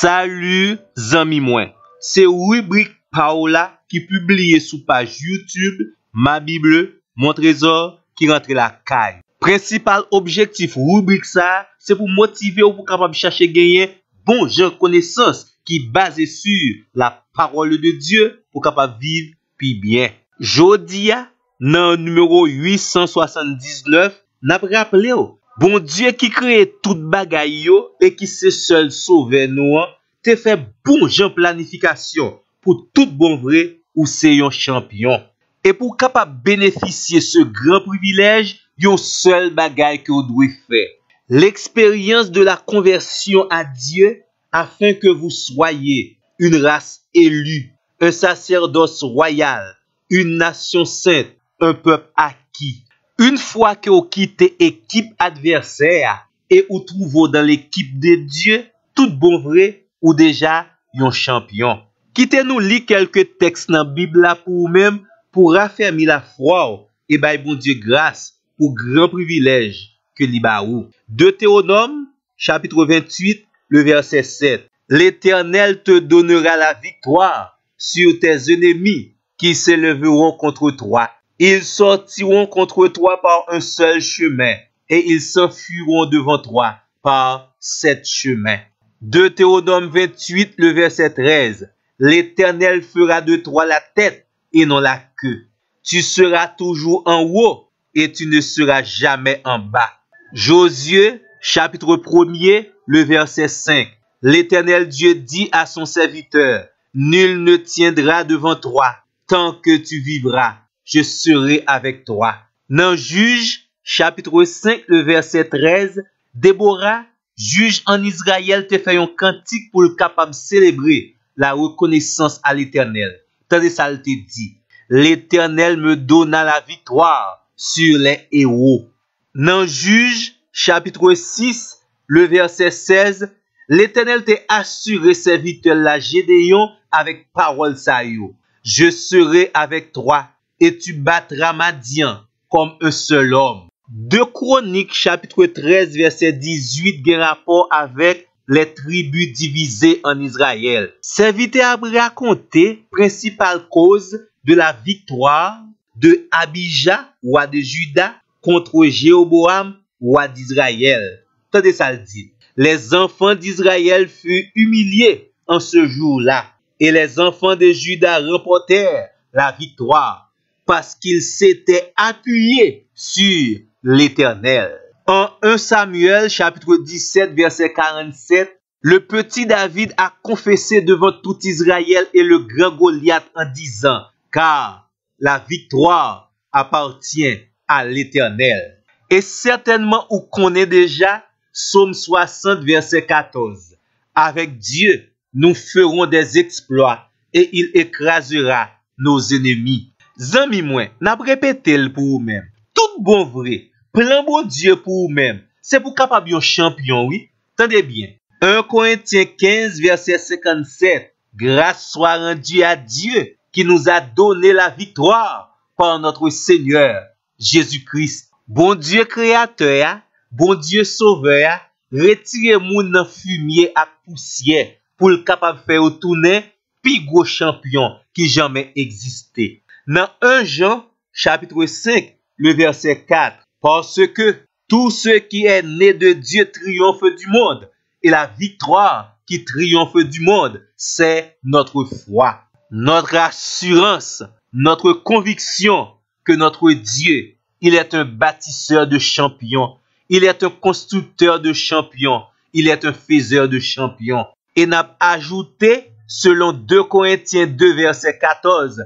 Salut zami mwen, c'est rubrique Paola qui publie sous page YouTube Ma Bible, mon trésor qui rentre la caille. Principal objectif rubrique ça, c'est pour motiver ou pour capable chercher gagner bon genre connaissance qui basé sur la parole de Dieu pour capable vivre puis bien. Jodia dans numéro 879, n'a rappelé bon Dieu qui crée toute bagaille et qui se seul sauver nous, te fait bon genre planification pour tout bon vrai ou c'est un champion. Et pour capable bénéficier ce grand privilège, yon seul bagaille que vous devez faire. L'expérience de la conversion à Dieu afin que vous soyez une race élue, un sacerdoce royal, une nation sainte, un peuple acquis. Une fois que vous quittez l'équipe adversaire et vous trouvez dans l'équipe de Dieu, tout bon vrai ou déjà un champion. Quittez-nous lire quelques textes dans la Bible pour vous-même pour raffermir la foi et bay bon Dieu grâce pour grand privilège que li ba ou. Deutéronome chapitre 28 le verset 7. L'Éternel te donnera la victoire sur tes ennemis qui s'élèveront contre toi. Ils sortiront contre toi par un seul chemin et ils s'enfuiront devant toi par 7 chemins. Deutéronome 28 le verset 13. L'Éternel fera de toi la tête et non la queue. Tu seras toujours en haut et tu ne seras jamais en bas. Josué, chapitre 1er, le verset 5. L'Éternel Dieu dit à son serviteur, nul ne tiendra devant toi tant que tu vivras. Je serai avec toi. Dans Juge, chapitre 5, le verset 13, Déborah, juge en Israël, te fait un cantique pour le capable célébrer la reconnaissance à l'Éternel. Tandis ça te dit, l'Éternel me donna la victoire sur les héros. Dans Juge, chapitre 6, le verset 16, l'Éternel t'a assuré serviteur la Gédéon avec parole sa yo. Je serai avec toi et tu battras Madian comme un seul homme. 2 Chroniques, chapitre 13, verset 18, gen rapport avec les tribus divisées en Israël. Serviteur a raconté principale cause de la victoire de Abijah, roi de Juda, contre Jéroboam, roi d'Israël. Tendez ça le dit. Les enfants d'Israël furent humiliés en ce jour-là, et les enfants de Juda remportèrent la victoire, parce qu'ils s'étaient appuyés sur l'Éternel. En 1 Samuel, chapitre 17, verset 47, le petit David a confessé devant tout Israël et le grand Goliath en disant, car la victoire appartient à l'Éternel. Et certainement, vous connaissez déjà Psaume 60, verset 14. Avec Dieu, nous ferons des exploits et il écrasera nos ennemis. Zami mwen, n'a répété pour vous-même. Tout bon vrai, plan bon Dieu pour vous-même. C'est pour capable un champion, oui. Tendez bien. 1 Corinthiens 15, verset 57. Grâce soit rendue à Dieu qui nous a donné la victoire par notre Seigneur Jésus-Christ. Bon Dieu créateur, bon Dieu sauveur, retirez-moi dans fumier à poussière pour le capable faire tourner plus gros champion qui jamais existé. Dans 1 Jean, chapitre 5, le verset 4, parce que tout ce qui est né de Dieu triomphe du monde, et la victoire qui triomphe du monde, c'est notre foi, notre assurance, notre conviction que notre Dieu, il est un bâtisseur de champions, il est un constructeur de champions, il est un faiseur de champions. Et n'a ajouté, selon 2 Corinthiens 2, verset 14,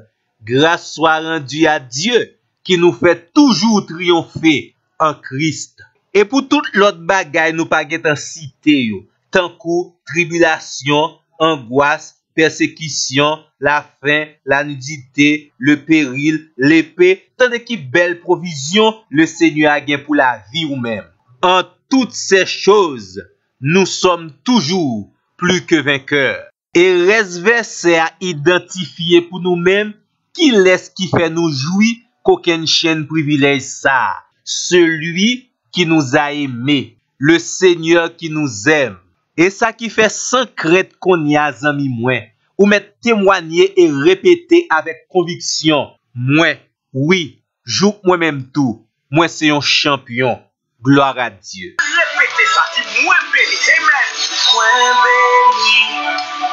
grâce soit rendue à Dieu qui nous fait toujours triompher en Christ. Et pour toute l'autre bagaille, nous pas en cité yo, tant que tribulation, angoisse, persécution, la faim, la nudité, le péril, l'épée, tant de qui belle provision le Seigneur a gain pour la vie ou même. En toutes ces choses, nous sommes toujours plus que vainqueurs. Et reste verset à identifier pour nous-mêmes qui laisse qui fait nous jouir qu'aucune chaîne privilège ça. Celui qui nous a aimés, le Seigneur qui nous aime. Et ça qui fait sans crainte qu'on y a zami moi. Ou mettre témoigner et répéter avec conviction. Moi, oui, joue moi-même tout. Moi c'est un champion. Gloire à Dieu. Répétez ça, dis moi béni. Amen. Moi béni,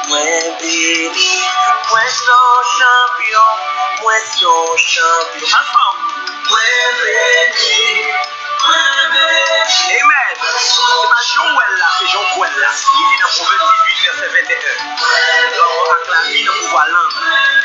moi béni. Moi son champion, moi son champion. Ensemble. Moi béni, moi béni. Amen. C'est pas Joël là, c'est Jean-Paul là. Il dit dans Proverbe 18, verset 21. L'homme acclamé dans le pouvoir l'âme.